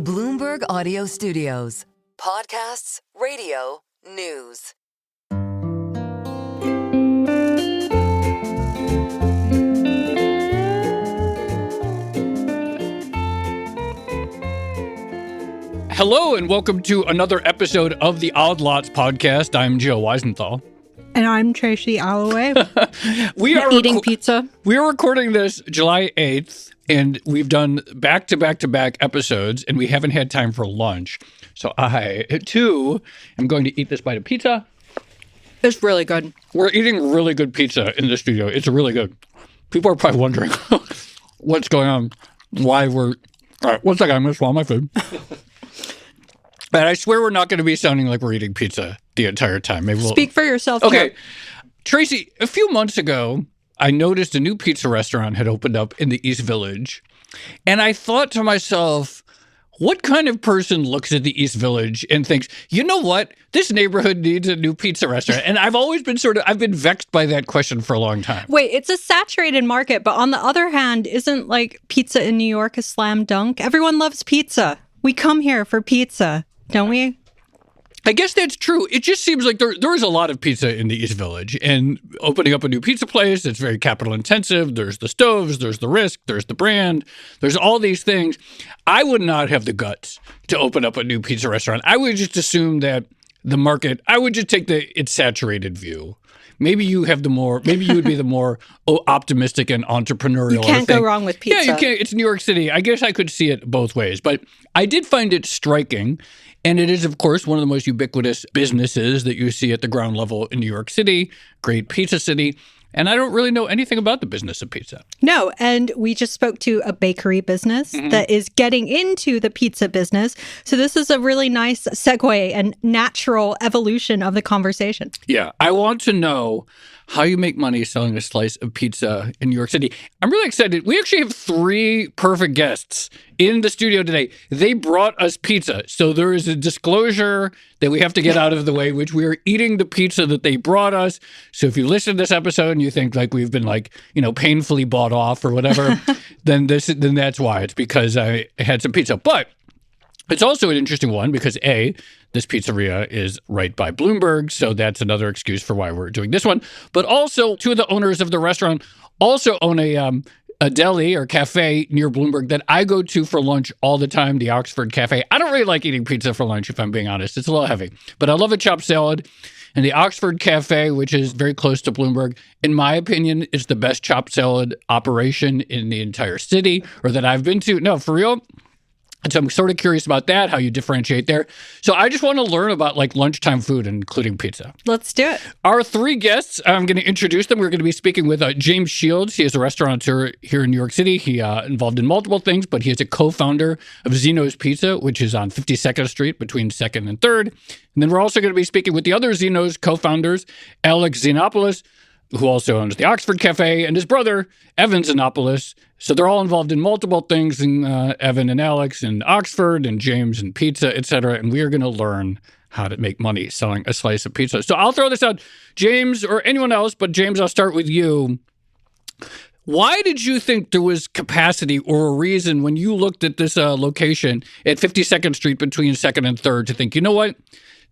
Bloomberg Audio Studios. Podcasts, radio, news. Hello and welcome to another episode of the Odd Lots podcast. I'm Joe Weisenthal. And I'm Tracy, Alloway. We are eating pizza. We are recording this July 8th, and we've done back-to-back episodes, and we haven't had time for lunch. So I, too, am going to eat this bite of pizza. It's really good. We're eating really good pizza in the studio. It's really good. People are probably wondering what's going on, why we're... All right, one second, I'm going to swallow my food. And I swear we're not going to be sounding like we're eating pizza the entire time. Maybe we'll... Speak for yourself. Okay. Too. Tracy, a few months ago, I noticed a new pizza restaurant had opened up in the East Village. And I thought to myself, what kind of person looks at the East Village and thinks, you know what? This neighborhood needs a new pizza restaurant. And I've always been I've been vexed by that question for a long time. Wait, it's a saturated market. But on the other hand, isn't like pizza in New York a slam dunk? Everyone loves pizza. We come here for pizza. Don't we? I guess that's true. It just seems like there is a lot of pizza in the East Village, and opening up a new pizza place, it's very capital intensive. There's the stoves, there's the risk, there's the brand, there's all these things. I would not have the guts to open up a new pizza restaurant. I would just assume that the market, I would just take it's saturated view. Maybe you would be the more optimistic and entrepreneurial. You can't go wrong with pizza. Yeah, you can't. It's New York City. I guess I could see it both ways, but I did find it striking. And it is, of course, one of the most ubiquitous businesses that you see at the ground level in New York City, great pizza city. And I don't really know anything about the business of pizza. No, and we just spoke to a bakery business that is getting into the pizza business. So this is a really nice segue and natural evolution of the conversation. Yeah, I want to know how you make money selling a slice of pizza in New York City. I'm really excited. We actually have 3 perfect guests in the studio today. They brought us pizza. So there is a disclosure that we have to get out of the way, which we are eating the pizza that they brought us. So if you listen to this episode and you think like we've been painfully bought off or whatever, then that's why. It's because I had some pizza. But it's also an interesting one because A, this pizzeria is right by Bloomberg, so that's another excuse for why we're doing this one. But also, 2 of the owners of the restaurant also own a deli or cafe near Bloomberg that I go to for lunch all the time, the Oxford Cafe. I don't really like eating pizza for lunch, if I'm being honest. It's a little heavy. But I love a chopped salad. And the Oxford Cafe, which is very close to Bloomberg, in my opinion, is the best chopped salad operation in the entire city or that I've been to. No, for real. And so I'm sort of curious about that, how you differentiate there. So I just want to learn about lunchtime food, including pizza. Let's do it. Our 3 guests, I'm going to introduce them. We're going to be speaking with James Shields. He is a restaurateur here in New York City. He involved in multiple things, but he is a co-founder of Xeno's Pizza, which is on 52nd Street between 2nd and 3rd. And then we're also going to be speaking with the other Xeno's co-founders, Andres Xenopolous, who also owns the Oxford Cafe, and his brother, Evan Xenopolous. So they're all involved in multiple things, in Evan and Alex and Oxford and James and pizza, et cetera. And we are going to learn how to make money selling a slice of pizza. So I'll throw this out, James, or anyone else, but James, I'll start with you. Why did you think there was capacity or a reason when you looked at this location at 52nd Street between 2nd and 3rd to think, you know what,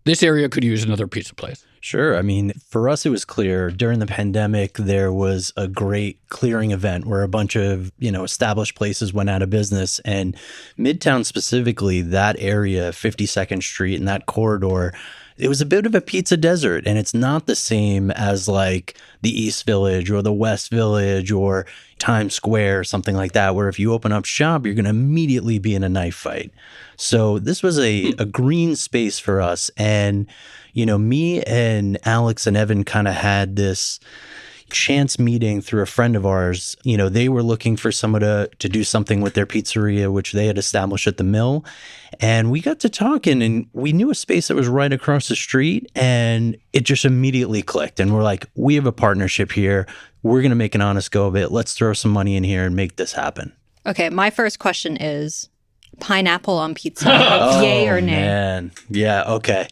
this area could use another pizza place? Sure. I mean, for us, it was clear during the pandemic, there was a great clearing event where a bunch of, established places went out of business. And Midtown specifically, that area, 52nd Street and that corridor, it was a bit of a pizza desert. And it's not the same as like the East Village or the West Village or Times Square, something like that, where if you open up shop, you're going to immediately be in a knife fight. So this was a green space for us. And me and Alex and Evan kind of had this chance meeting through a friend of ours. They were looking for someone to do something with their pizzeria, which they had established at the Mill. And we got to talking and we knew a space that was right across the street and it just immediately clicked. And we're like, we have a partnership here. We're going to make an honest go of it. Let's throw some money in here and make this happen. Okay, my first question is pineapple on pizza, yay or nay? Man. Yeah, okay.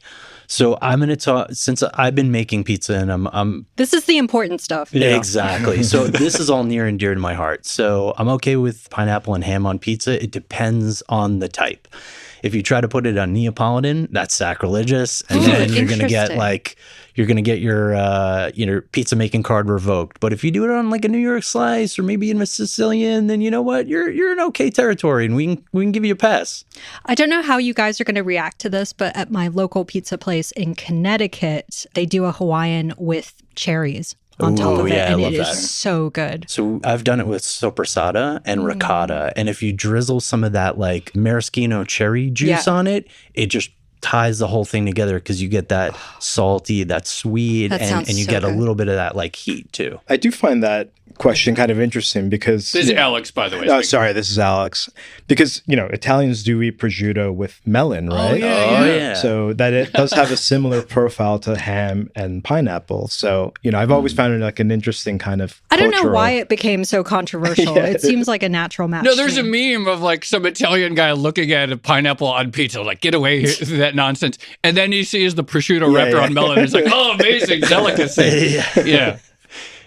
So I'm going to talk, since I've been making pizza and I'm This is the important stuff. Exactly. So this is all near and dear to my heart. So I'm okay with pineapple and ham on pizza. It depends on the type. If you try to put it on Neapolitan, that's sacrilegious, and then you're going to get your pizza making card revoked. But if you do it on like a New York slice or maybe even a Sicilian, then you know what, you're in okay territory, and we can give you a pass. I don't know how you guys are going to react to this, but at my local pizza place in Connecticut, they do a Hawaiian with cherries on top of it, and it is so good. So I've done it with sopressata and ricotta, and if you drizzle some of that like maraschino cherry juice on it, it just ties the whole thing together because you get that salty, that sweet, and you get a little bit of that like heat too. I do find that question kind of interesting because... This is Alex, by the way. Oh, sorry, this is Alex. Because, Italians do eat prosciutto with melon, right? Oh, yeah. So that it does have a similar profile to ham and pineapple. So, I've always found it like an interesting kind of I don't know why it became so controversial. It seems like a natural match. No, there's a meme of like some Italian guy looking at a pineapple on pizza, like, get away with that nonsense. And then he sees the prosciutto wrapped around melon. It's like, oh, amazing delicacy. Yeah.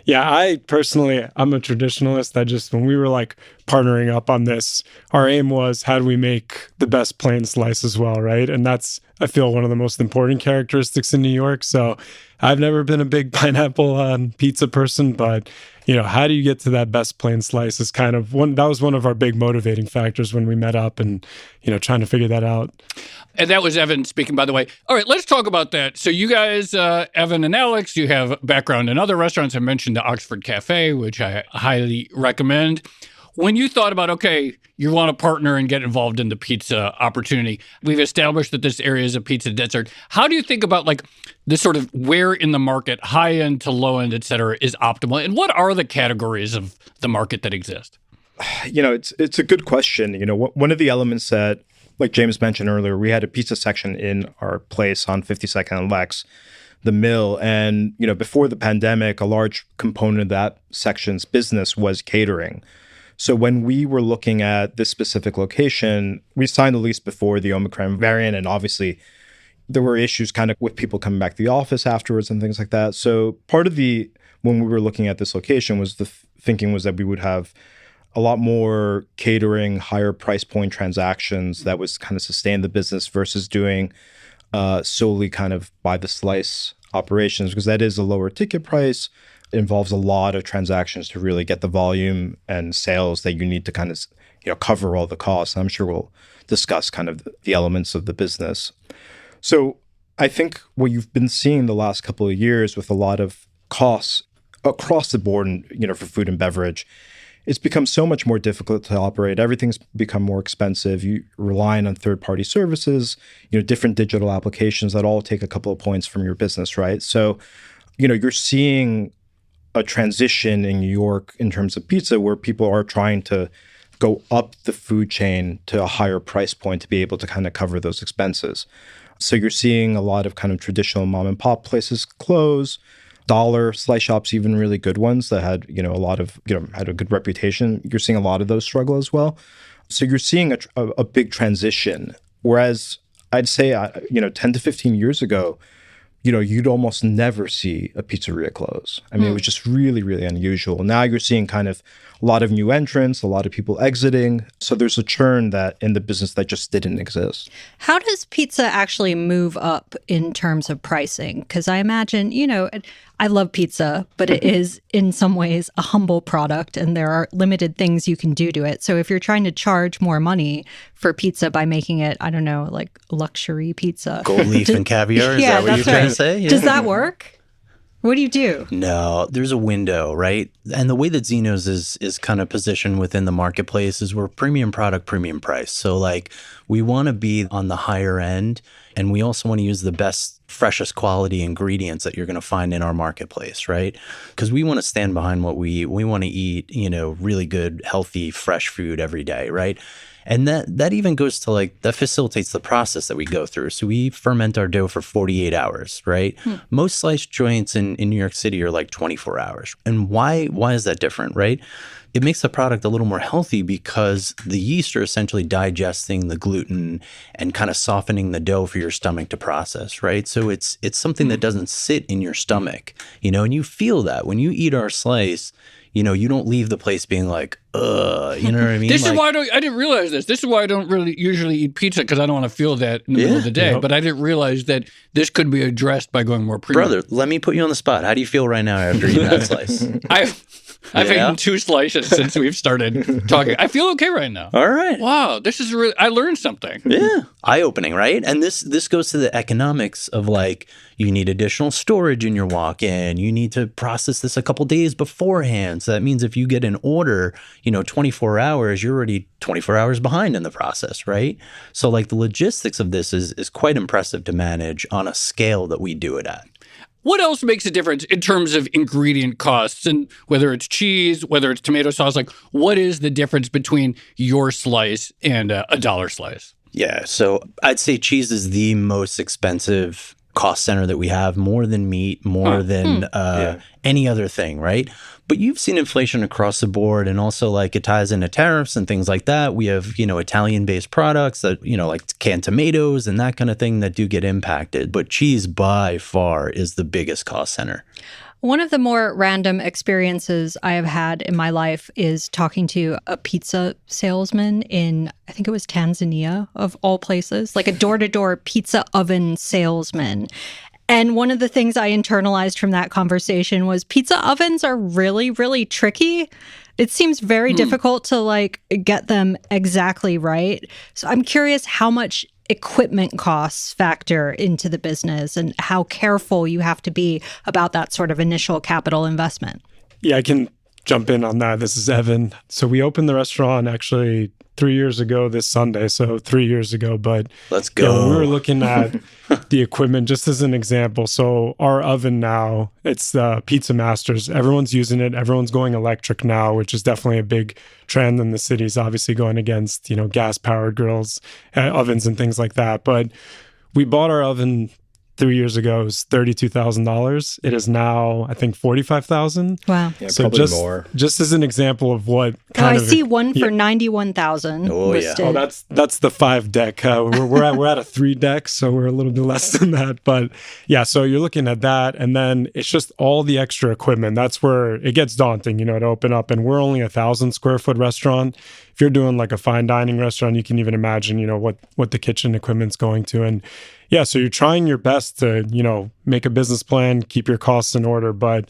Yeah, I'm a traditionalist. When we were like partnering up on this, our aim was how do we make the best plain slice as well, right? And that's, I feel, one of the most important characteristics in New York. So I've never been a big pineapple on pizza person, but how do you get to that best plain slice is kind of that was one of our big motivating factors when we met up and, trying to figure that out. And that was Evan speaking, by the way. All right, let's talk about that. So you guys, Evan and Alex, you have background in other restaurants. I mentioned the Oxford Cafe, which I highly recommend. When you thought about, okay, you want to partner and get involved in the pizza opportunity, we've established that this area is a pizza desert. How do you think about like this sort of where in the market, high end to low end, et cetera, is optimal? And what are the categories of the market that exist? It's a good question. One of the elements that, like James mentioned earlier, we had a pizza section in our place on 52nd and Lex, the Mill. And, before the pandemic, a large component of that section's business was catering. So when we were looking at this specific location, we signed the lease before the Omicron variant. And obviously, there were issues kind of with people coming back to the office afterwards and things like that. So part of when we were looking at this location was the thinking was that we would have a lot more catering, higher price point transactions that was kind of sustain the business versus doing solely kind of by the slice operations, because that is a lower ticket price. It involves a lot of transactions to really get the volume and sales that you need to kind of cover all the costs. I'm sure we'll discuss kind of the elements of the business. So I think what you've been seeing the last couple of years with a lot of costs across the board, and for food and beverage, it's become so much more difficult to operate. Everything's become more expensive. You relying on third-party services, different digital applications that all take a couple of points from your business, right? So, you're seeing a transition in New York in terms of pizza where people are trying to go up the food chain to a higher price point to be able to kind of cover those expenses. So you're seeing a lot of kind of traditional mom and pop places close. Dollar slice shops, even really good ones that had, a lot of, had a good reputation. You're seeing a lot of those struggle as well. So you're seeing a big transition. Whereas I'd say, 10 to 15 years ago, you'd almost never see a pizzeria close. I mean, it was just really, really unusual. Now you're seeing kind of a lot of new entrants, a lot of people exiting. So there's a churn that in the business that just didn't exist. How does pizza actually move up in terms of pricing? Because I imagine, I love pizza, but it is in some ways a humble product and there are limited things you can do to it. So if you're trying to charge more money for pizza by making it, I don't know, like luxury pizza. Gold leaf and caviar, is that what you're trying to say? Yeah. Does that work? What do you do? No, there's a window, right? And the way that Xeno's is kind of positioned within the marketplace is we're premium product, premium price. So like we want to be on the higher end, and we also want to use the best, freshest quality ingredients that you're going to find in our marketplace, right? Because we want to stand behind what we eat. We want to eat, really good, healthy, fresh food every day, right? And that even goes to that facilitates the process that we go through. So we ferment our dough for 48 hours, right? Most slice joints in New York City are 24 hours. And why is that different, right? It makes the product a little more healthy because the yeast are essentially digesting the gluten and kind of softening the dough for your stomach to process, right? So it's something that doesn't sit in your stomach, and you feel that when you eat our slice. you don't leave the place being like, you know what I mean? This is why I didn't realize this. This is why I don't really usually eat pizza, because I don't want to feel that in the middle of the day. But I didn't realize that this could be addressed by going more premium. Brother, let me put you on the spot. How do you feel right now after eating that slice? I've eaten 2 slices since we've started talking. I feel okay right now. All right. Wow, this is really, I learned something. Yeah. Eye-opening, right? And this goes to the economics of like, you need additional storage in your walk-in. You need to process this a couple days beforehand. So that means if you get an order, 24 hours, you're already 24 hours behind in the process, right? So like the logistics of this is quite impressive to manage on a scale that we do it at. What else makes a difference in terms of ingredient costs, and whether it's cheese, whether it's tomato sauce? Like, what is the difference between your slice and a dollar slice? Yeah, so I'd say cheese is the most expensive cost center that we have, more than meat, more than any other thing, right? But you've seen inflation across the board, and also like it ties into tariffs and things like that. We have, Italian-based products that, like canned tomatoes and that kind of thing that do get impacted. But cheese by far is the biggest cost center. One of the more random experiences I have had in my life is talking to a pizza salesman in, I think it was Tanzania, of all places, like a door-to-door pizza oven salesman. And one of the things I internalized from that conversation was pizza ovens are really, really tricky. It seems very difficult to like get them exactly right. So I'm curious how much equipment costs factor into the business and how careful you have to be about that sort of initial capital investment. Yeah, I can jump in on that. This is Evan. So we opened the restaurant actually 3 years ago this Sunday. So 3 years ago, but let's go. We were looking at the equipment just as an example. So our oven now, it's Pizza Masters. Everyone's using it. Everyone's going electric now, which is definitely a big trend in the cities, obviously going against, gas-powered grills, ovens and things like that. But we bought our oven 3 years ago. It was $32,000. It is now, I think, $45,000. Wow. Yeah, so probably more. Just as an example of what I see one for $91,000 listed. Oh, that's the 5 deck. We're at a 3 deck, so we're a little bit less than that. But yeah, so you're looking at that, and then it's just all the extra equipment. That's where it gets daunting, to open up. And we're only 1,000 square foot restaurant. If you're doing like a fine dining restaurant, you can even imagine, what the kitchen equipment's going to. And yeah, so you're trying your best to, make a business plan, keep your costs in order, but,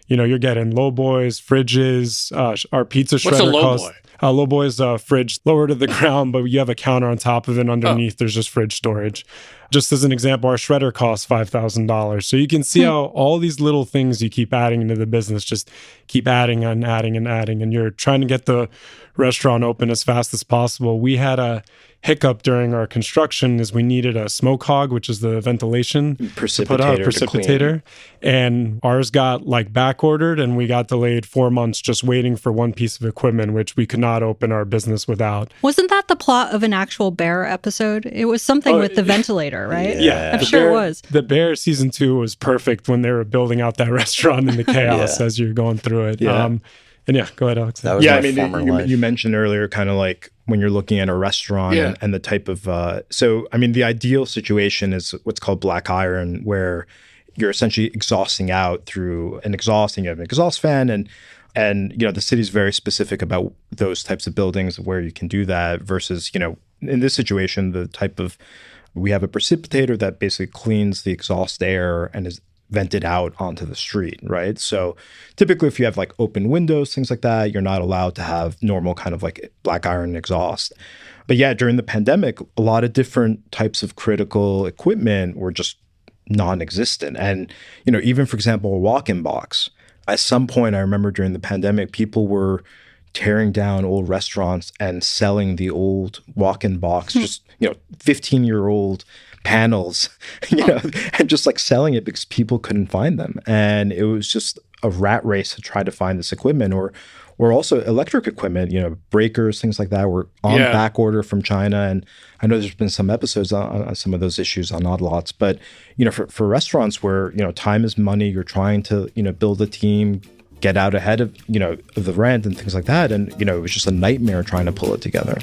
you're getting low boys, fridges, our pizza shredder. What's a low costs. boy? Low boy is a fridge lower to the ground, but you have a counter on top of it. Underneath, there's just fridge storage. Just as an example, our shredder costs $5,000. So you can see how all these little things you keep adding into the business just keep adding and adding and adding, and you're trying to get the restaurant open as fast as possible. We had a hiccup during our construction is we needed a smoke hog, which is the ventilation precipitator, and ours got like back ordered, and we got delayed 4 months just waiting for one piece of equipment, which we could not open our business without. Wasn't that the plot of an actual Bear episode? It was something with the ventilator, right? Yeah, I'm sure it was. The Bear season 2 was perfect when they were building out that restaurant in the chaos as you're going through it. And yeah, go ahead, Alex. That was my former life. You mentioned earlier kind of like when you're looking at a restaurant and the type of, the ideal situation is what's called black iron, where you're essentially exhausting out through an exhaust, and you have an exhaust fan, and the city's very specific about those types of buildings where you can do that versus, in this situation, we have a precipitator that basically cleans the exhaust air and is vented out onto the street, right? So typically if you have like open windows, things like that, you're not allowed to have normal kind of like black iron exhaust. But yeah, during the pandemic, a lot of different types of critical equipment were just non-existent. And, even for example, a walk-in box, at some point I remember during the pandemic, people were tearing down old restaurants and selling the old walk-in box, just, 15-year-old panels, and just like selling it because people couldn't find them. And it was just a rat race to try to find this equipment, or also electric equipment, breakers, things like that were on back order from China. And I know there's been some episodes on some of those issues on Odd Lots, but, for restaurants where, time is money, you're trying to, build a team, get out ahead of, of the rent and things like that. And, it was just a nightmare trying to pull it together.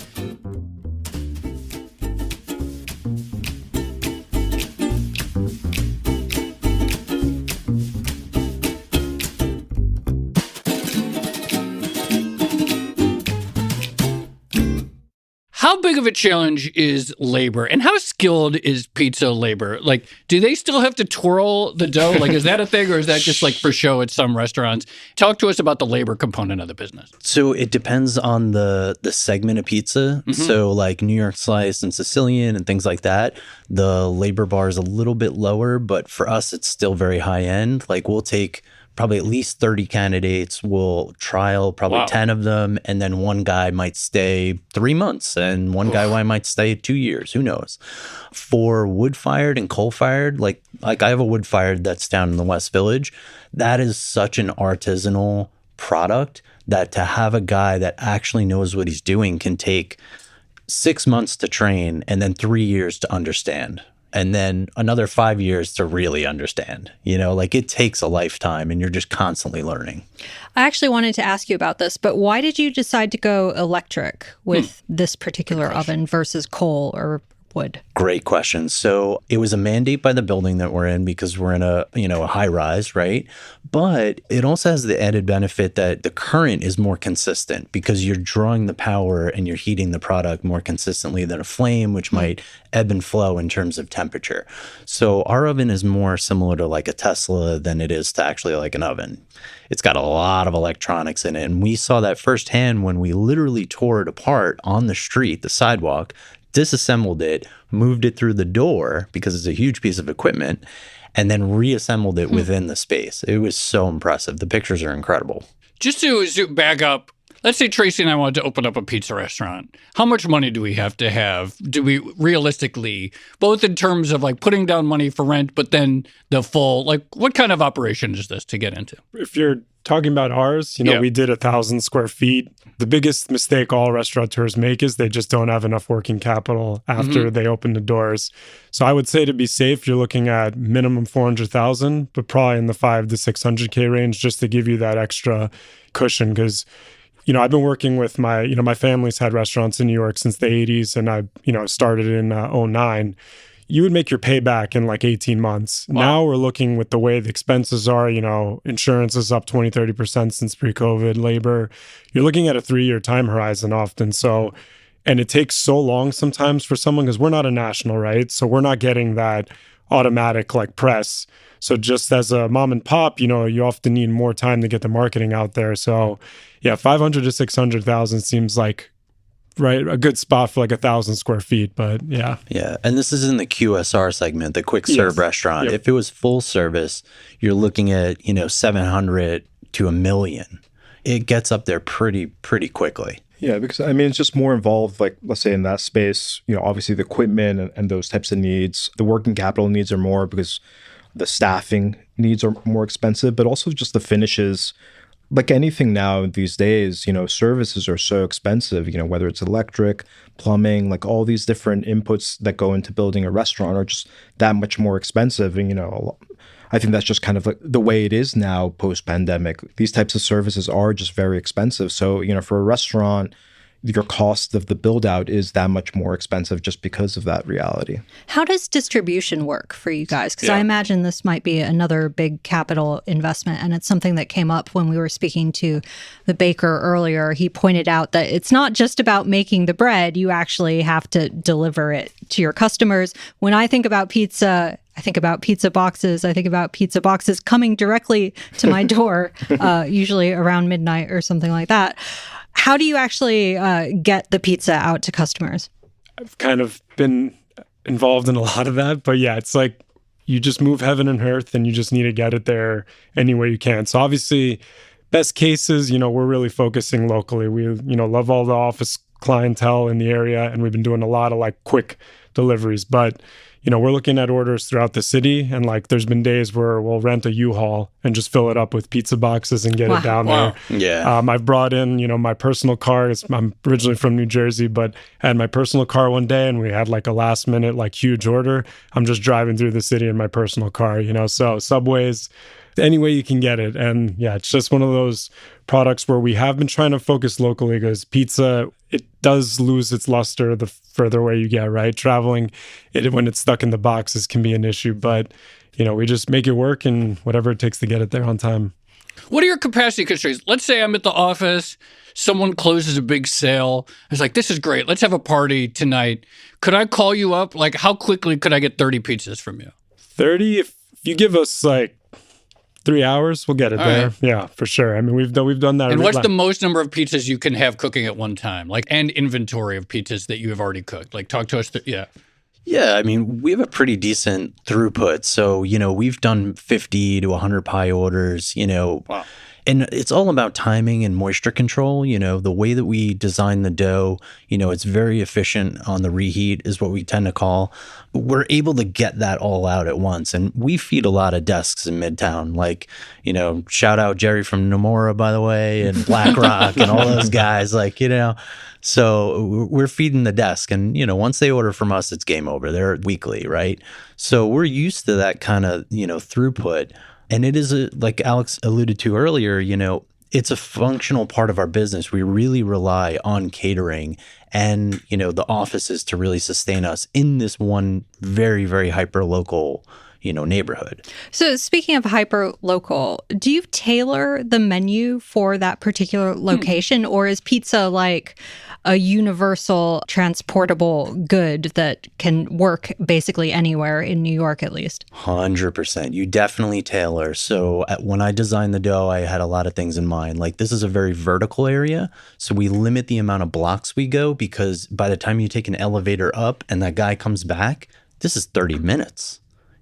How big of a challenge is labor, and how skilled is pizza labor? Like, do they still have to twirl the dough? Like, is that a thing, or is that just like for show at some restaurants? Talk to us about the labor component of the business. So it depends on the segment of pizza. So like New York slice and Sicilian and things like that, the labor bar is a little bit lower, but for us, it's still very high end. Like we'll take probably at least 30 candidates. We'll trial probably 10 of them. And then one guy might stay 3 months and one guy might stay 2 years. Who knows? For wood-fired and coal-fired, like I have a wood-fired that's down in the West Village. That is such an artisanal product that to have a guy that actually knows what he's doing can take 6 months to train and then 3 years to understand. And then another 5 years to really understand, like it takes a lifetime and you're just constantly learning. I actually wanted to ask you about this, but why did you decide to go electric with this particular oven versus coal or wood? Great question. So it was a mandate by the building that we're in because we're in a high rise, right? But it also has the added benefit that the current is more consistent because you're drawing the power and you're heating the product more consistently than a flame, which might ebb and flow in terms of temperature. So our oven is more similar to like a Tesla than it is to actually like an oven. It's got a lot of electronics in it. And we saw that firsthand when we literally tore it apart on the street, the sidewalk, disassembled it, moved it through the door because it's a huge piece of equipment, and then reassembled it within the space. It was so impressive. The pictures are incredible. Just to back up, let's say Tracy and I wanted to open up a pizza restaurant. How much money do we have to have? Do we realistically, both in terms of like putting down money for rent, but then the full, like what kind of operation is this to get into? If you're talking about ours, we did 1,000 square feet. The biggest mistake all restaurateurs make is they just don't have enough working capital after they open the doors. So I would say to be safe, you're looking at minimum 400,000, but probably in the 500 to 600K range just to give you that extra cushion. Because, I've been working with my family's had restaurants in New York since the 80s, and I, started in 09. You would make your payback in like 18 months. Wow. Now we're looking with the way the expenses are, insurance is up 20, 30% since pre-COVID, labor. You're looking at a 3-year time horizon often. So, and it takes so long sometimes for someone because we're not a national, right? So we're not getting that automatic like press. So just as a mom and pop, you often need more time to get the marketing out there. So yeah, 500 to 600,000 seems like a good spot for like 1,000 square feet, but yeah. Yeah, and this is in the QSR segment, the quick serve restaurant. Yep. If it was full service, you're looking at 700 to $1 million. It gets up there pretty quickly. Yeah, because it's just more involved, like let's say in that space, obviously the equipment and those types of needs, the working capital needs are more because the staffing needs are more expensive, but also just the finishes. Like anything now these days, services are so expensive, whether it's electric, plumbing, like all these different inputs that go into building a restaurant are just that much more expensive. And, I think that's just kind of like the way it is now post-pandemic. These types of services are just very expensive. So, for a restaurant, your cost of the build out is that much more expensive just because of that reality. How does distribution work for you guys? Because I imagine this might be another big capital investment, and it's something that came up when we were speaking to the baker earlier. He pointed out that it's not just about making the bread. You actually have to deliver it to your customers. When I think about pizza, I think about pizza boxes. I think about pizza boxes coming directly to my door, usually around midnight or something like that. How do you actually get the pizza out to customers? I've kind of been involved in a lot of that, but yeah, it's like you just move heaven and earth and you just need to get it there any way you can. So obviously, best cases, we're really focusing locally. We, love all the office clientele in the area, and we've been doing a lot of like quick deliveries, but we're looking at orders throughout the city, and like there's been days where we'll rent a U-Haul and just fill it up with pizza boxes and get it down there. Yeah. I've brought in, my personal car. I'm originally from New Jersey, but I had my personal car one day and we had like a last minute, like huge order. I'm just driving through the city in my personal car, so subways, any way you can get it. And yeah, it's just one of those products where we have been trying to focus locally because pizza, it does lose its luster the further away you get, right? Traveling, when it's stuck in the boxes can be an issue, but we just make it work and whatever it takes to get it there on time. What are your capacity constraints? Let's say I'm at the office, someone closes a big sale. It's like, this is great. Let's have a party tonight. Could I call you up? Like, how quickly could I get 30 pizzas from you? 30? If you give us like 3 hours, we'll get it there. Right. Yeah, for sure. I mean, we've done that. And what's the most number of pizzas you can have cooking at one time? Like, and inventory of pizzas that you have already cooked? Like, talk to us. Yeah, I mean, we have a pretty decent throughput. So, we've done 50 to 100 pie orders, Wow. And it's all about timing and moisture control. The way that we design the dough, it's very efficient on the reheat is what we tend to call. We're able to get that all out at once. And we feed a lot of desks in Midtown. Like, shout out Jerry from Nomura, by the way, and BlackRock and all those guys. Like, so we're feeding the desk. And, once they order from us, it's game over. They're weekly, right? So we're used to that kind of, throughput. And it is, like Alex alluded to earlier, it's a functional part of our business. We really rely on catering and, the offices to really sustain us in this one very, very hyper-local, neighborhood. So speaking of hyper-local, do you tailor the menu for that particular location? Or is pizza like a universal transportable good that can work basically anywhere in New York, at least? 100%. You definitely tailor. So when I designed the dough, I had a lot of things in mind. Like, this is a very vertical area. So we limit the amount of blocks we go, because by the time you take an elevator up and that guy comes back, this is 30 minutes.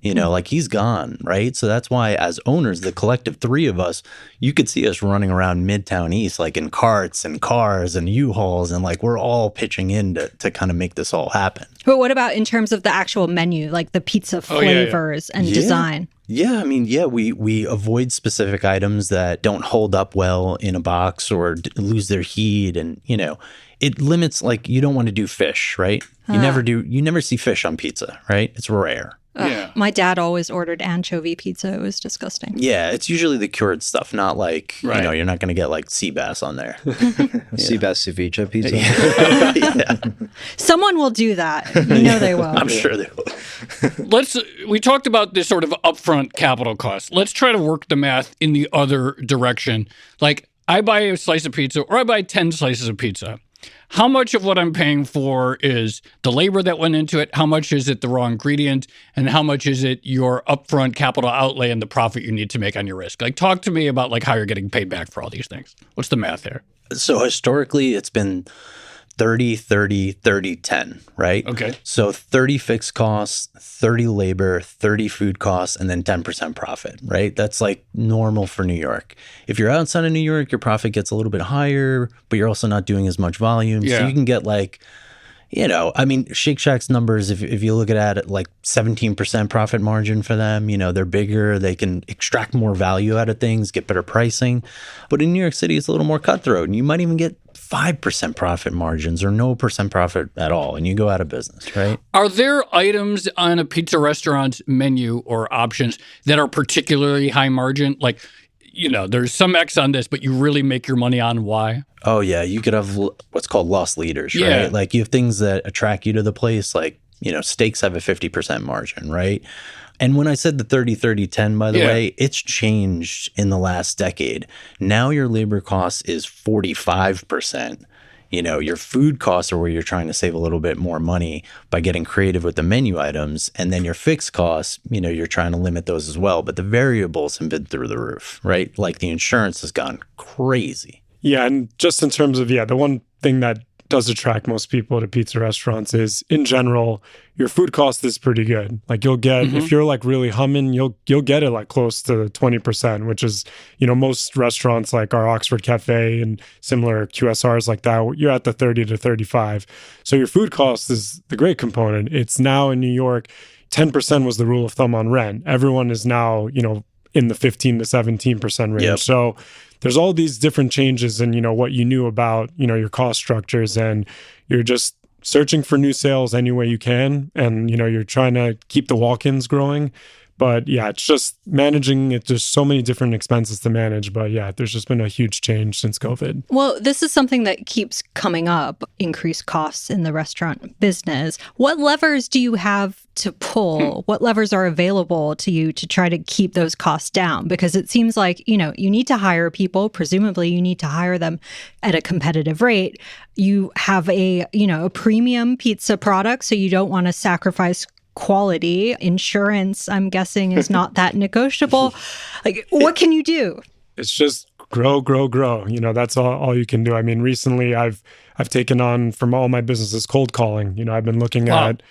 Like, he's gone, right? So that's why, as owners, the collective three of us, you could see us running around Midtown East, like in carts and cars and U-Hauls, and like we're all pitching in to kind of make this all happen. But what about in terms of the actual menu, like the pizza flavors and design? Yeah, I mean, we avoid specific items that don't hold up well in a box or lose their heat, and it limits. Like, you don't want to do fish, right? You never see fish on pizza, right? It's rare. Yeah. My dad always ordered anchovy pizza. It was disgusting. Yeah, it's usually the cured stuff, not like, right. You're not going to get like sea bass on there. Sea bass ceviche pizza. Yeah. Someone will do that. They will. I'm sure they will. We talked about this sort of upfront capital cost. Let's try to work the math in the other direction. Like, I buy a slice of pizza or I buy 10 slices of pizza. How much of what I'm paying for is the labor that went into it? How much is it the raw ingredient? And how much is it your upfront capital outlay and the profit you need to make on your risk? Like, talk to me about like how you're getting paid back for all these things. What's the math there? So historically, it's been 30, 30, 30, 10, right? Okay. So 30 fixed costs, 30 labor, 30 food costs, and then 10% profit, right? That's like normal for New York. If you're outside of New York, your profit gets a little bit higher, but you're also not doing as much volume. Yeah. So you can get like, I mean, Shake Shack's numbers, if you look at it, like 17% profit margin for them, they're bigger, they can extract more value out of things, get better pricing. But in New York City, it's a little more cutthroat, and you might even get 5% profit margins or no percent profit at all, and you go out of business, right? Are there items on a pizza restaurant's menu or options that are particularly high margin? Like, there's some X on this, but you really make your money on Y? Oh, yeah. You could have what's called loss leaders, right? Yeah. Like, you have things that attract you to the place, like, steaks have a 50% margin, right? And when I said the 30, 30, 10, by the way, it's changed in the last decade. Now your labor cost is 45%. Your food costs are where you're trying to save a little bit more money by getting creative with the menu items. And then your fixed costs, you're trying to limit those as well. But the variables have been through the roof, right? Like, the insurance has gone crazy. Yeah, and just in terms of, the one thing that does attract most people to pizza restaurants is, in general, your food cost is pretty good. Like, you'll get, if you're like really humming, you'll get it like close to 20%, which is, most restaurants like our Oxford Cafe and similar QSRs like that, you're at the 30 to 35. So your food cost is the great component. It's now in New York, 10% was the rule of thumb on rent. Everyone is now, in the 15 to 17% range. Yep. So there's all these different changes in, what you knew about, your cost structures, and you're just searching for new sales any way you can. And, you're trying to keep the walk-ins growing. But yeah, it's just managing it. There's so many different expenses to manage. But yeah, there's just been a huge change since COVID. Well, this is something that keeps coming up, increased costs in the restaurant business. What levers do you have to pull? What levers are available to you to try to keep those costs down? Because it seems like, you need to hire people. Presumably, you need to hire them at a competitive rate. You have a premium pizza product, so you don't want to sacrifice quality. Insurance, I'm guessing, is not that negotiable. Like, what can you do? It's just grow. That's all you can do. I mean, recently I've taken on from all my businesses cold calling. I've been looking at,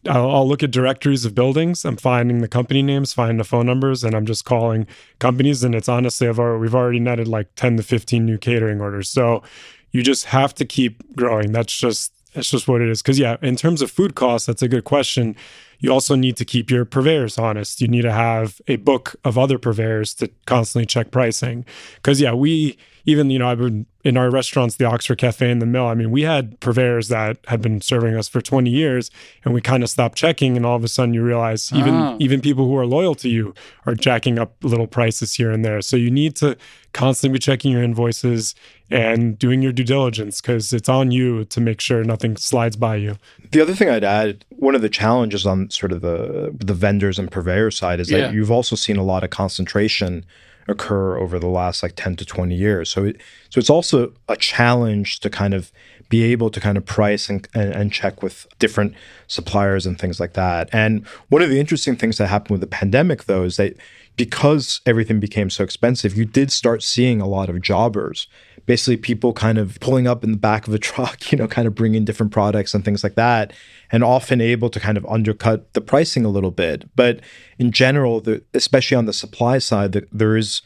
I'll look at directories of buildings. I'm finding the company names, finding the phone numbers, and I'm just calling companies. And it's honestly, we've already netted like 10 to 15 new catering orders. So you just have to keep growing. That's just what it is. Because in terms of food costs, that's a good question. You also need to keep your purveyors honest. You need to have a book of other purveyors to constantly check pricing. Because we even, I've been in our restaurants, the Oxford Cafe and the Mill. I mean, we had purveyors that had been serving us for 20 years, and we kind of stopped checking. And all of a sudden, you realize even people who are loyal to you are jacking up little prices here and there. So you need to constantly be checking your invoices and doing your due diligence, because it's on you to make sure nothing slides by you. The other thing I'd add, one of the challenges on sort of the vendors and purveyor side is that you've also seen a lot of concentration occur over the last 10 to 20 years. So it's also a challenge to kind of be able to kind of price and check with different suppliers and things like that. And one of the interesting things that happened with the pandemic, though, is that because everything became so expensive, you did start seeing a lot of jobbers, basically people kind of pulling up in the back of a truck, kind of bringing different products and things like that, and often able to kind of undercut the pricing a little bit. But in general, especially on the supply side, there is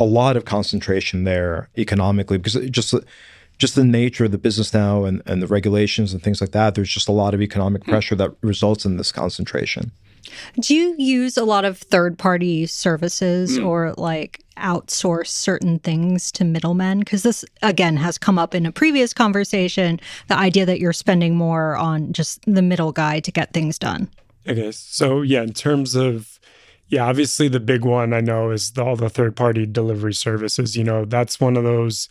a lot of concentration there economically, because just the nature of the business now and the regulations and things like that, there's just a lot of economic pressure that results in this concentration. Do you use a lot of third-party services or outsource certain things to middlemen? Because this, again, has come up in a previous conversation, the idea that you're spending more on just the middle guy to get things done. Okay. So, in terms of, obviously the big one I know is all the third-party delivery services. That's one of those,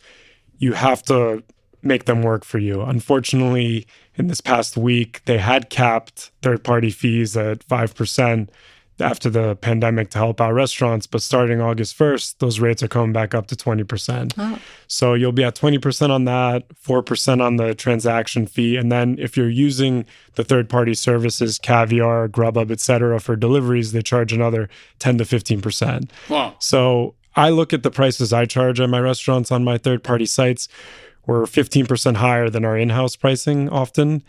you have to make them work for you. Unfortunately, in this past week, they had capped third-party fees at 5% after the pandemic to help out restaurants. But starting August 1st, those rates are coming back up to 20%. Oh. So you'll be at 20% on that, 4% on the transaction fee. And then if you're using the third-party services, Caviar, Grubhub, et cetera, for deliveries, they charge another 10 to 15%. Wow. So I look at the prices I charge at my restaurants on my third-party sites. We're 15% higher than our in-house pricing often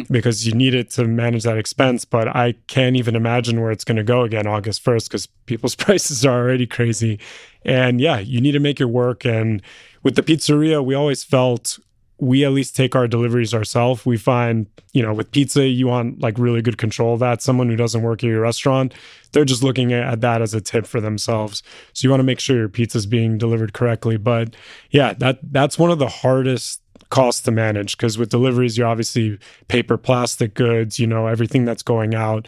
because you need it to manage that expense. But I can't even imagine where it's going to go again August 1st because people's prices are already crazy. And you need to make it work. And with the pizzeria, we always felt we at least take our deliveries ourselves. We find, with pizza, you want really good control of that. Someone who doesn't work at your restaurant, they're just looking at that as a tip for themselves. So you want to make sure your pizza's being delivered correctly. But that's one of the hardest costs to manage, because with deliveries, you obviously paper, plastic goods, everything that's going out.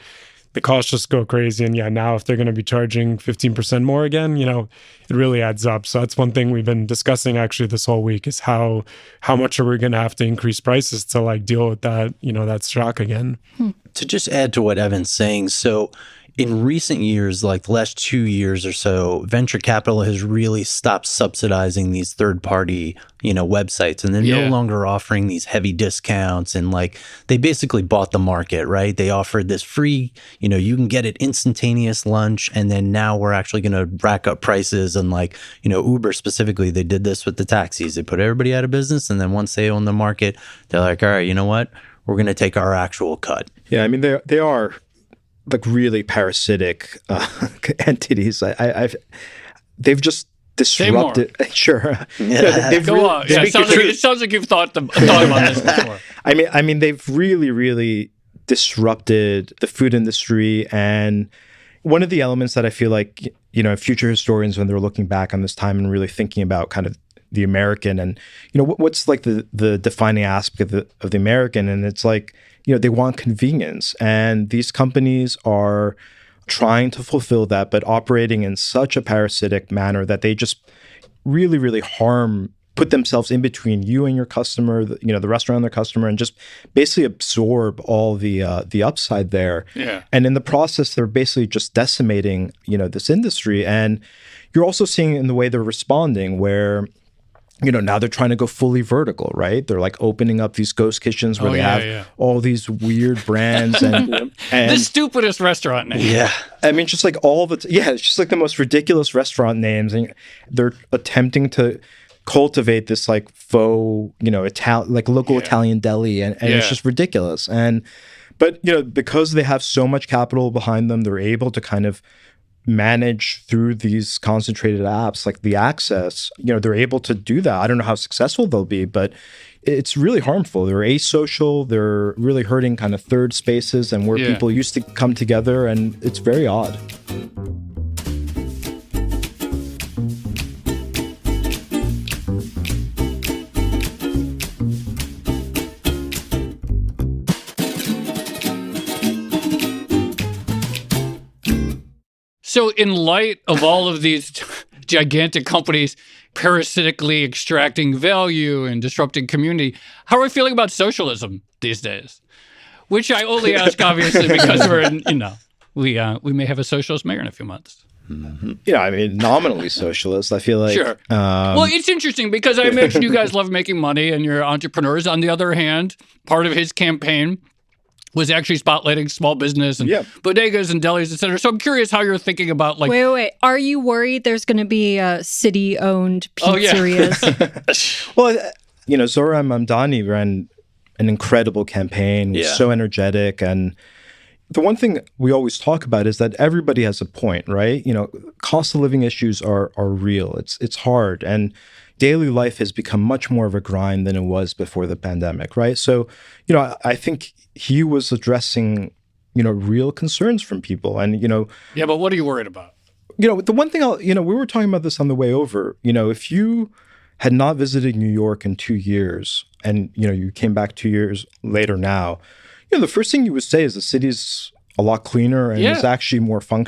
The costs just go crazy. And now if they're going to be charging 15% more again, it really adds up. So that's one thing we've been discussing actually this whole week is how much are we going to have to increase prices to deal with that, that shock again. To just add to what Evan's saying, so in recent years, the last 2 years or so, venture capital has really stopped subsidizing these third-party, websites, and they're no longer offering these heavy discounts. And they basically bought the market, right? They offered this free, you can get it instantaneous lunch, and then now we're actually going to rack up prices. And Uber specifically, they did this with the taxis. They put everybody out of business, and then once they own the market, they're like, all right, you know what? We're going to take our actual cut. Yeah, I mean, they are really parasitic entities. They've just disrupted. Sure. Go on. It sounds like you've thought about this before. I mean, they've really disrupted the food industry. And one of the elements that I feel like, future historians, when they're looking back on this time and really thinking about kind of the American and, what's the defining aspect of the American, and it's they want convenience. And these companies are trying to fulfill that, but operating in such a parasitic manner that they just really, really put themselves in between you and your customer, the restaurant and their customer, and just basically absorb all the upside there. Yeah. And in the process, they're basically just decimating, this industry. And you're also seeing it in the way they're responding, where now they're trying to go fully vertical, right? They're like opening up these ghost kitchens where they have all these weird brands and the stupidest restaurant name. Yeah. I mean, just like it's just like the most ridiculous restaurant names. And they're attempting to cultivate this like faux, local Italian deli. And it's just ridiculous. But because they have so much capital behind them, they're able to kind of manage through these concentrated apps, like the access, they're able to do that. I don't know how successful they'll be, but it's really harmful. They're asocial. They're really hurting kind of third spaces and where people used to come together, and it's very odd. So in light of all of these gigantic companies parasitically extracting value and disrupting community, how are we feeling about socialism these days? Which I only ask, obviously, because we're in, we may have a socialist mayor in a few months. Mm-hmm. Yeah, I mean, nominally socialist, I feel like. Sure. Well, it's interesting because I imagine you guys love making money and you're entrepreneurs. On the other hand, part of his campaign was actually spotlighting small business and bodegas and delis, et cetera. So I'm curious how you're thinking about like... Wait. Are you worried there's going to be city-owned pizzerias? Well, Zohran Mamdani ran an incredible campaign, was so energetic. And the one thing we always talk about is that everybody has a point, right? Cost of living issues are real. It's hard. And daily life has become much more of a grind than it was before the pandemic, right? So, I think he was addressing, real concerns from people. And, Yeah, but what are you worried about? The one thing we were talking about this on the way over, if you had not visited New York in 2 years and, you came back 2 years later now, the first thing you would say is the city's a lot cleaner and is actually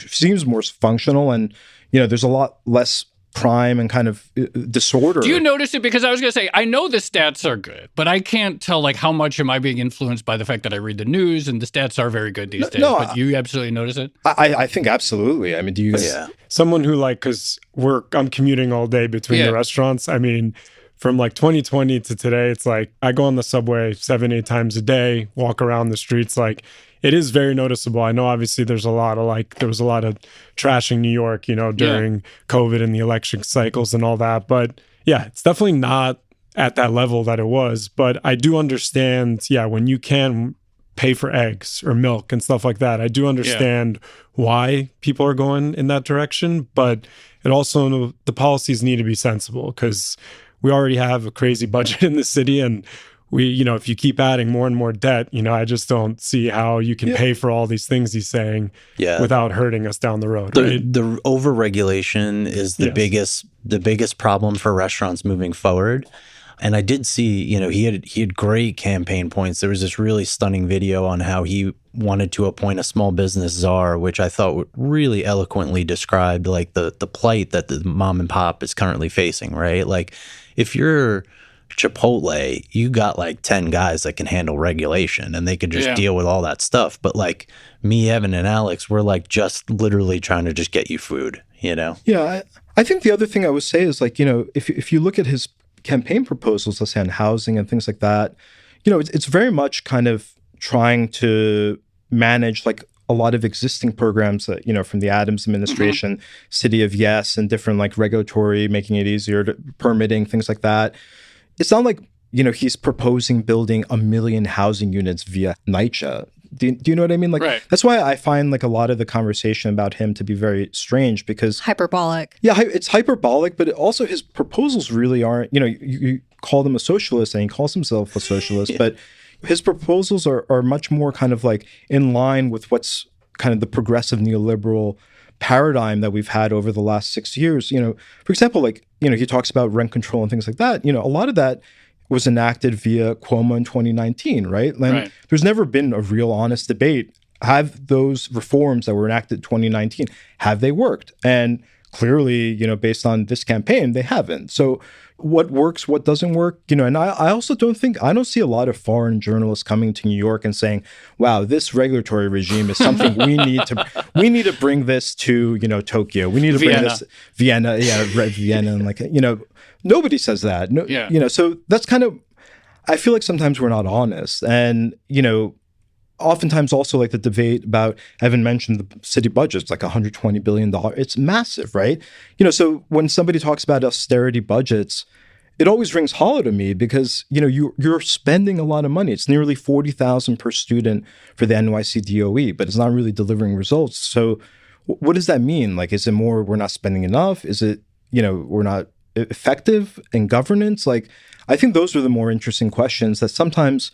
seems more functional. And, there's a lot less crime and kind of disorder. Do you notice it? Because I was going to say, I know the stats are good, but I can't tell like how much am I being influenced by the fact that I read the news, and the stats are very good these days. But you absolutely notice it? I think absolutely. I mean, do you guys... Yeah. Someone who because I'm commuting all day between the restaurants. I mean, from like 2020 to today, it's like I go on the subway 7-8 times a day, walk around the streets. Like it is very noticeable. I know obviously there was a lot of trashing New York, during COVID and the election cycles and all that. But yeah, it's definitely not at that level that it was. But I do understand, when you can pay for eggs or milk and stuff like that, I do understand why people are going in that direction. But it also, the policies need to be sensible because we already have a crazy budget in the city, and we, if you keep adding more and more debt, I just don't see how you can pay for all these things he's saying without hurting us down the road. The overregulation is the biggest problem for restaurants moving forward. And I did see, he had great campaign points. There was this really stunning video on how he wanted to appoint a small business czar, which I thought really eloquently described like the plight that the mom and pop is currently facing, right? Like if you're Chipotle, you got like 10 guys that can handle regulation and they could just deal with all that stuff. But like me, Evan, and Alex, we're like just literally trying to just get you food, Yeah, I think the other thing I would say is like, if you look at his campaign proposals, let's say on housing and things like that, it's very much kind of trying to manage like a lot of existing programs that, from the Adams administration, City of Yes, and different like regulatory, making it easier to permitting, things like that. It's not like, he's proposing building 1 million housing units via NYCHA. Do you know what I mean? Like, that's why I find like a lot of the conversation about him to be very strange because... Hyperbolic. Yeah, it's hyperbolic, but also his proposals really aren't, you call them a socialist and he calls himself a socialist, but his proposals are much more kind of like in line with what's kind of the progressive neoliberal paradigm that we've had over the last 6 years. For example, like, he talks about rent control and things like that. A lot of that was enacted via Cuomo in 2019, right? And there's never been a real honest debate have those reforms that were enacted in 2019, have they worked? And clearly, based on this campaign, they haven't. So what works, what doesn't work, and I also I don't see a lot of foreign journalists coming to New York and saying, wow, this regulatory regime is something we need to bring this to, Tokyo. We need to bring this Vienna, Vienna. And nobody says that. No, so that's kind of, I feel like sometimes we're not honest. And, oftentimes also like the debate about, Evan mentioned the city budget, it's like $120 billion. It's massive, right? So when somebody talks about austerity budgets, it always rings hollow to me because, you're spending a lot of money. It's nearly $40,000 per student for the NYC DOE, but it's not really delivering results. So what does that mean? Like, is it more we're not spending enough? Is it, we're not effective in governance? Like, I think those are the more interesting questions that sometimes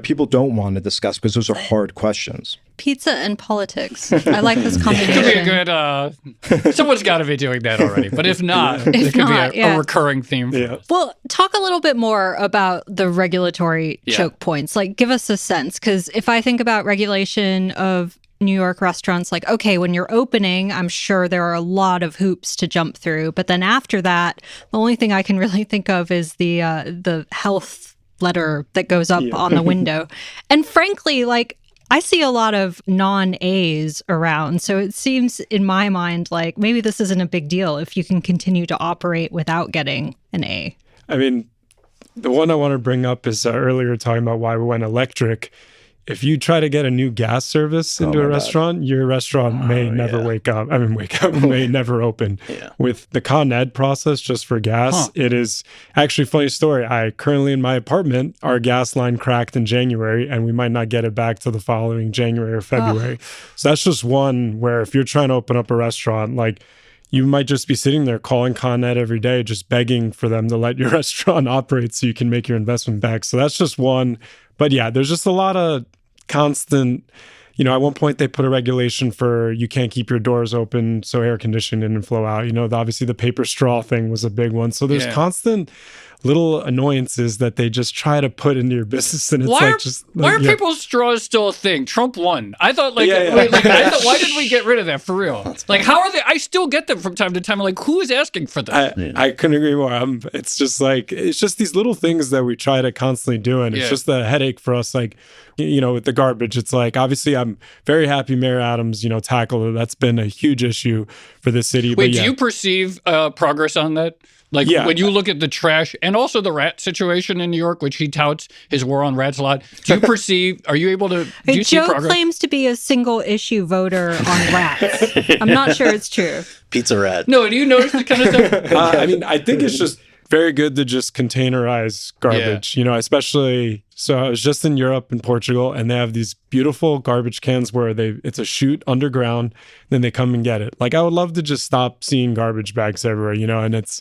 people don't want to discuss because those are hard questions. Pizza and politics. I like this combination. It could be a good, someone's got to be doing that already. But if not, it could be a recurring theme. Yeah. Well, talk a little bit more about the regulatory choke points. Like, give us a sense. Because if I think about regulation of New York restaurants, like, okay, when you're opening, I'm sure there are a lot of hoops to jump through. But then after that, the only thing I can really think of is the health letter that goes up on the window. And frankly, like, I see a lot of non-A's around. So it seems in my mind like maybe this isn't a big deal if you can continue to operate without getting an A. I mean, the one I want to bring up is earlier talking about why we went electric. If you try to get a new gas service into a restaurant, your restaurant may never may never open. Yeah. With the Con Ed process just for gas, it is actually a funny story. I currently in my apartment, our gas line cracked in January and we might not get it back to the following January or February. So that's just one where if you're trying to open up a restaurant, like you might just be sitting there calling Con Ed every day, just begging for them to let your restaurant operate so you can make your investment back. So that's just one. But yeah, there's just a lot of constant, at one point they put a regulation for you can't keep your doors open so air conditioning didn't flow out. Obviously the paper straw thing was a big one. So there's constant little annoyances that they just try to put into your business. And it's why are people's straws still a thing? Trump won. I thought I thought, why did we get rid of that for real? Like, how are they? I still get them from time to time. Like, who is asking for them? I couldn't agree more. It's just these little things that we try to constantly do. And it's just a headache for us. Like, with the garbage, it's like, obviously I'm very happy Mayor Adams, tackled it. That's been a huge issue for the city. Wait, do you perceive progress on that? Like, when you look at the trash and also the rat situation in New York, which he touts his war on rats a lot, are you able to, do you see progress? Joe claims to be a single issue voter on rats. I'm not sure it's true. Pizza rat. No, do you notice the kind of stuff? I think it's just very good to just containerize garbage, especially, so I was just in Europe and Portugal and they have these beautiful garbage cans where it's a chute underground, then they come and get it. Like, I would love to just stop seeing garbage bags everywhere, and it's,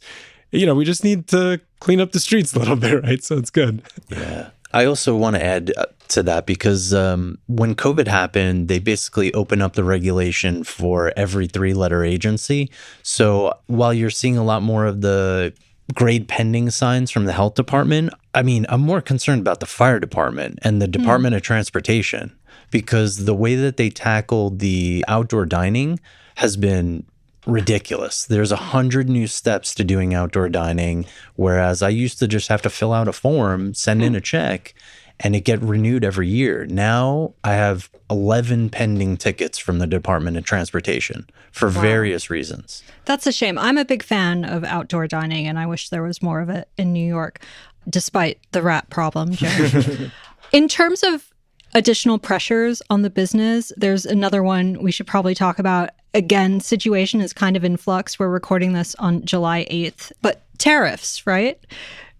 we just need to clean up the streets a little bit, right? So it's good. Yeah. I also want to add to that because when COVID happened, they basically opened up the regulation for every 3-letter agency. So while you're seeing a lot more of the grade pending signs from the health department, I'm more concerned about the fire department and the Department of Transportation because the way that they tackle the outdoor dining has been ridiculous. There's 100 new steps to doing outdoor dining, whereas I used to just have to fill out a form, send in a check, and it get renewed every year. Now I have 11 pending tickets from the Department of Transportation for various reasons. That's a shame. I'm a big fan of outdoor dining, and I wish there was more of it in New York, despite the rat problem, Joe. In terms of additional pressures on the business, there's another one we should probably talk about. Again, situation is kind of in flux. We're recording this on July 8th. But tariffs, right?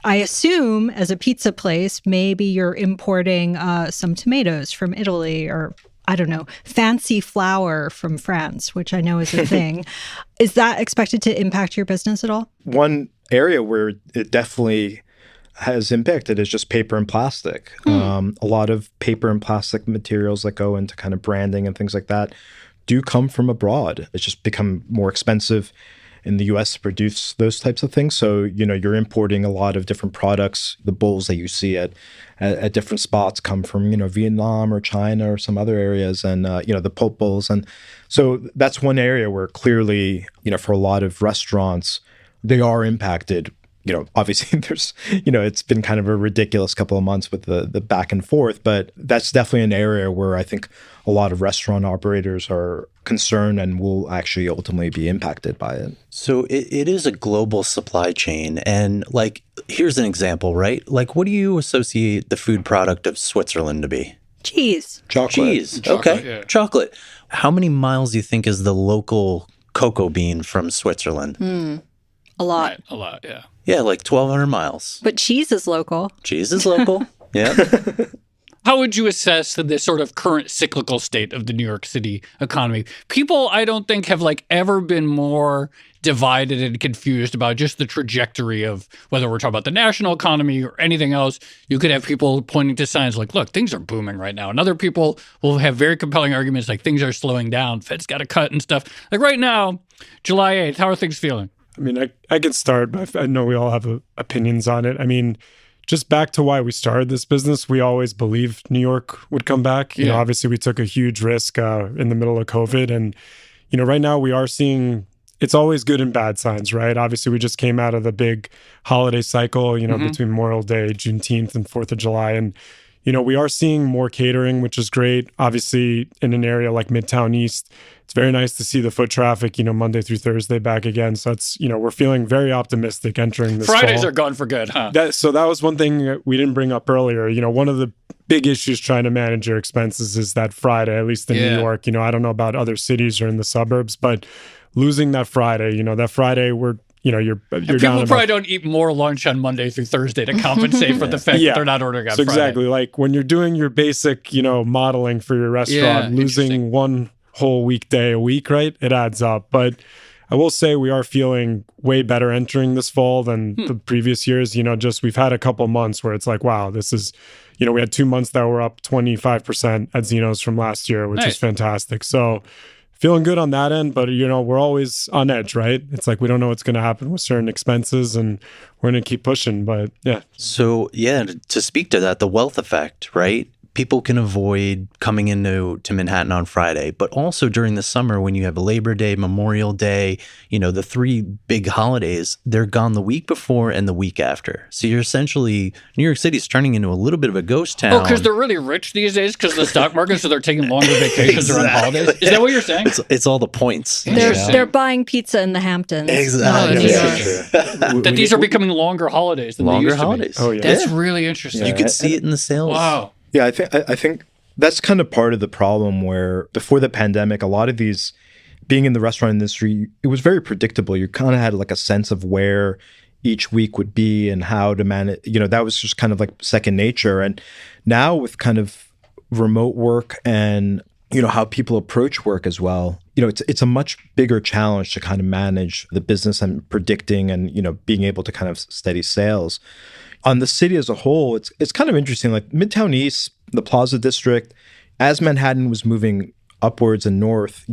I assume as a pizza place, maybe you're importing some tomatoes from Italy or, I don't know, fancy flour from France, which I know is a thing. Is that expected to impact your business at all? One area where it definitely has impacted is just paper and plastic. A lot of paper and plastic materials that go into kind of branding and things like that do come from abroad. It's just become more expensive in the US to produce those types of things. So, you're importing a lot of different products. The bowls that you see at different spots come from, Vietnam or China or some other areas, and, the pulp bowls. And so that's one area where clearly, for a lot of restaurants, they are impacted. Obviously there's, it's been kind of a ridiculous couple of months with the back and forth, but that's definitely an area where I think a lot of restaurant operators are concerned and will actually ultimately be impacted by it. So it is a global supply chain. And here's an example, right? What do you associate the food product of Switzerland to be? Cheese. Chocolate. Cheese. Chocolate, Okay. yeah. Chocolate. How many miles do you think is the local cocoa bean from Switzerland? A lot. Right, a lot, yeah. Yeah, 1,200 miles. But cheese is local. Cheese is local. Yeah. How would you assess this sort of current cyclical state of the New York City economy? People, I don't think, have ever been more divided and confused about just the trajectory of whether we're talking about the national economy or anything else. You could have people pointing to signs look, things are booming right now. And other people will have very compelling arguments things are slowing down. Fed's got to cut and stuff. Right now, July 8th, how are things feeling? I mean, I can start, but I know we all have opinions on it. I mean, just back to why we started this business, we always believed New York would come back. You know, obviously we took a huge risk in the middle of COVID. And, right now we are seeing, it's always good and bad signs, right? Obviously we just came out of the big holiday cycle, between Memorial Day, Juneteenth, and 4th of July. And, we are seeing more catering, which is great. Obviously, in an area like Midtown East, it's very nice to see the foot traffic, Monday through Thursday back again. So that's, we're feeling very optimistic entering this Fridays fall. are gone for good, huh? So that was one thing that we didn't bring up earlier. One of the big issues trying to manage your expenses is that Friday, at least in New York. I don't know about other cities or in the suburbs, but losing that Friday, that Friday you're people down probably don't eat more lunch on Monday through Thursday to compensate for the fact that they're not ordering on so Friday. Exactly. When you're doing your basic, modeling for your restaurant, losing one whole weekday a week, right? It adds up. But I will say we are feeling way better entering this fall than the previous years. Just we've had a couple months where it's wow, this is, we had 2 months that were up 25% at Xeno's from last year, which is fantastic. So feeling good on that end, but we're always on edge, right? It's we don't know what's going to happen with certain expenses, and we're going to keep pushing. But yeah. So to speak to that, the wealth effect, right? People can avoid coming into Manhattan on Friday, but also during the summer when you have Labor Day, Memorial Day, the 3 big holidays, they're gone the week before and the week after. So you're essentially, New York City's turning into a little bit of a ghost town. Oh, because they're really rich these days because of the stock market, so they're taking longer vacations around holidays? Is that what you're saying? It's all the points. They're buying pizza in the Hamptons. Exactly. That these are becoming longer holidays than Longer they used holidays. to be. Oh, yeah. That's really interesting. You can see it in the sales. Wow. Yeah, I think that's kind of part of the problem where before the pandemic, a lot of these, being in the restaurant industry, it was very predictable. You kind of had a sense of where each week would be and how to manage, that was just kind of second nature. And now with kind of remote work and, how people approach work as well, it's a much bigger challenge to kind of manage the business and predicting and, being able to kind of steady sales. On the city as a whole, it's kind of interesting. Midtown East, the Plaza District, as Manhattan was moving upwards and north,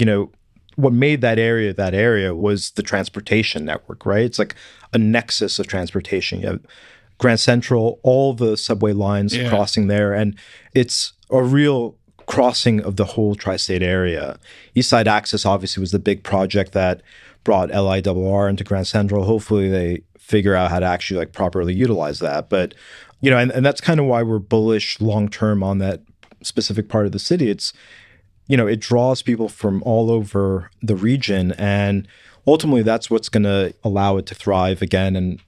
what made that area was the transportation network, right? It's a nexus of transportation. You have Grand Central, all the subway lines crossing there, and it's a real crossing of the whole tri-state area. East Side Access obviously was the big project that brought LIRR into Grand Central. Hopefully they figure out how to actually properly utilize that. But, and that's kind of why we're bullish long-term on that specific part of the city. It's, it draws people from all over the region, and ultimately that's what's going to allow it to thrive again and,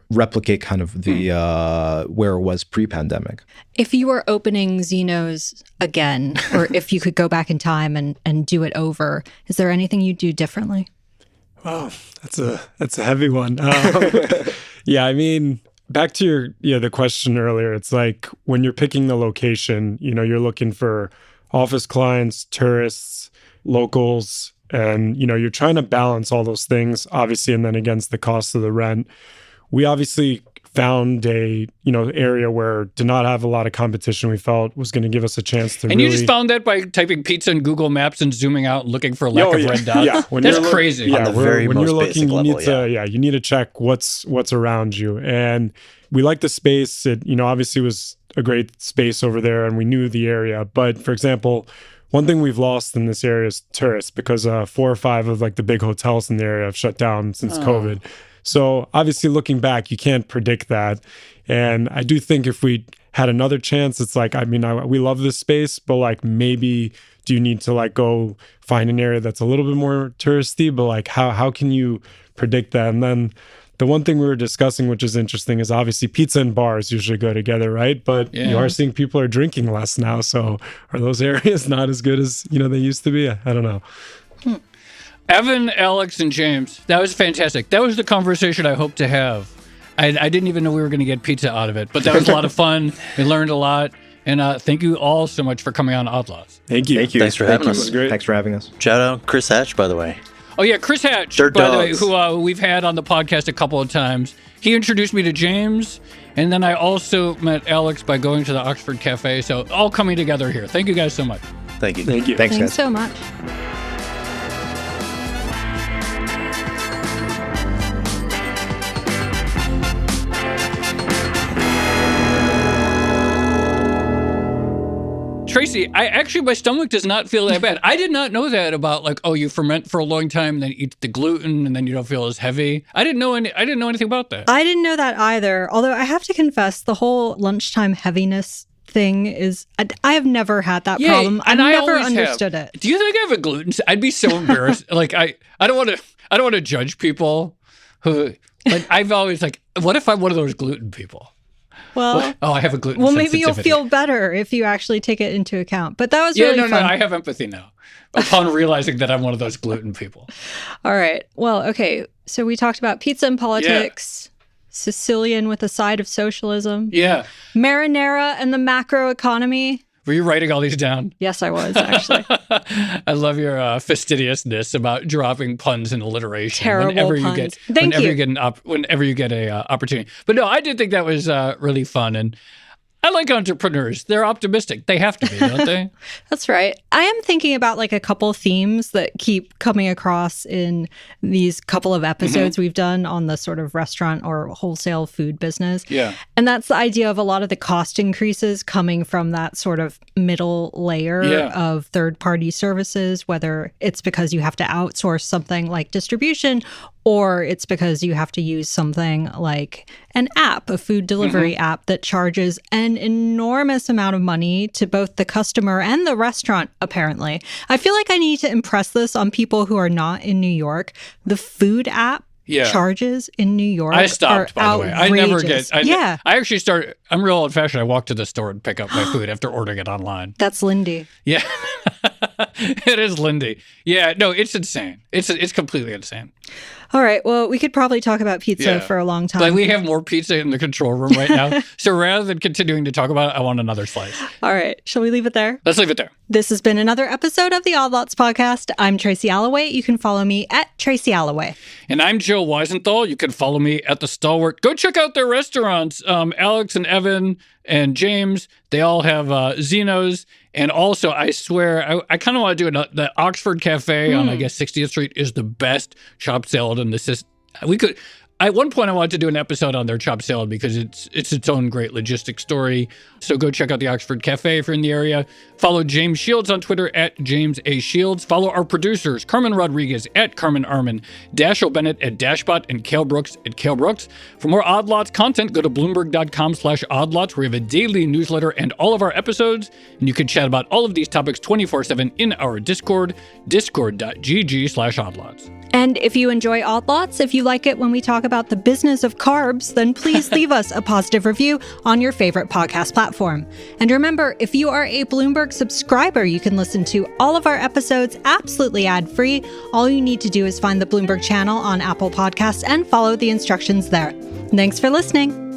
replicate kind of the, where it was pre-pandemic. If you were opening Xeno's again, or if you could go back in time and do it over, is there anything you'd do differently? Wow, that's a heavy one. Yeah, I mean, back to the question earlier. It's when you're picking the location, you're looking for office clients, tourists, locals, and you're trying to balance all those things, obviously, and then against the cost of the rent. We obviously found a area where did not have a lot of competition. We felt was going to give us a chance to. And you just found that by typing pizza in Google Maps and zooming out and looking for a lack of red dots. Yeah, that's crazy. Yeah, on the very when most you're looking, basic you level, need to you need to check what's around you. And we liked the space. It obviously was a great space over there, and we knew the area. But for example, one thing we've lost in this area is tourists, because 4 or 5 of like the big hotels in the area have shut down since COVID. So obviously looking back, you can't predict that. And I do think if we had another chance, it's like, we love this space, but like maybe do you need to like go find an area that's a little bit more touristy, but like how can you predict that? And then the one thing we were discussing, which is interesting, is obviously pizza and bars usually go together, right? But you are seeing people are drinking less now. So are those areas not as good as, they used to be? I don't know. Evan, Alex, and James, that was fantastic. That was the conversation I hoped to have. I didn't even know we were going to get pizza out of it, but that was a lot of fun. We learned a lot. And thank you all so much for coming on Outlaws. Thank you. Thanks for having us. It was great. Thanks for having us. Shout out Chris Hatch, by the way. Oh, yeah, Chris Hatch, Dirt by the way, Dogs. who we've had on the podcast a couple of times. He introduced me to James, and then I also met Alex by going to the Oxford Cafe. So all coming together here. Thank you guys so much. Thank you. Thank you. Thanks, Thanks guys. so much. Tracy, my stomach does not feel that bad. I did not know that about you ferment for a long time and then eat the gluten and then you don't feel as heavy. I didn't know anything about that. I didn't know that either. Although I have to confess, the whole lunchtime heaviness thing is, I have never had that problem. I've never understood it. Do you think I have a gluten? I'd be so embarrassed. I don't want to judge people who I've always what if I'm one of those gluten people? Well, I have a gluten well, maybe you'll sensitivity. feel better if you actually take it into account. But that was really fun. No, I have empathy now upon realizing that I'm one of those gluten people. All right. Well, okay. So we talked about pizza and politics, Sicilian with a side of socialism, marinara and the macro economy. Were you writing all these down? Yes, I was, actually. I love your fastidiousness about dropping puns and alliteration. Terrible puns. Whenever you get a opportunity. But no, I did think that was really fun. And I like entrepreneurs. They're optimistic. They have to be, don't they? That's right. I am thinking about a couple themes that keep coming across in these couple of episodes we've done on the sort of restaurant or wholesale food business. Yeah. And that's the idea of a lot of the cost increases coming from that sort of middle layer of third-party services, whether it's because you have to outsource something like distribution or it's because you have to use something like an app, a food delivery app that charges an enormous amount of money to both the customer and the restaurant, apparently. I feel like I need to impress this on people who are not in New York. The food app charges in New York I stopped, by the way. I never outrageous. I actually started, I'm real old-fashioned. I walk to the store and pick up my food after ordering it online. That's Lindy. Yeah. It is Lindy. Yeah, no, it's insane. It's completely insane. All right. Well, we could probably talk about pizza for a long time. But we have more pizza in the control room right now. So rather than continuing to talk about it, I want another slice. All right. Shall we leave it there? Let's leave it there. This has been another episode of the Odd Lots podcast. I'm Tracy Alloway. You can follow me at Tracy Alloway. And I'm Joe Weisenthal. You can follow me at The Stalwart. Go check out their restaurants. Alex and Evan and James, they all have Xenos. And also, I swear, I kind of want to do the Oxford Cafe on, I guess, 60th Street is the best chopped salad in the system. At one point, I wanted to do an episode on their chopped salad because it's its own great logistic story. So go check out the Oxford Cafe if you're in the area. Follow James Shields on Twitter at James A. Shields. Follow our producers, Carmen Rodriguez at Carmen Armin, Dashiell Bennett at Dashbot, and Cale Brooks at Cale Brooks. For more Odd Lots content, go to Bloomberg.com/oddlots, where we have a daily newsletter and all of our episodes. And you can chat about all of these topics 24/7 in our Discord, discord.gg/oddlots. And if you enjoy Odd Lots, if you like it when we talk about the business of carbs, then please leave us a positive review on your favorite podcast platform. And remember, if you are a Bloomberg subscriber, you can listen to all of our episodes absolutely ad-free. All you need to do is find the Bloomberg channel on Apple Podcasts and follow the instructions there. Thanks for listening.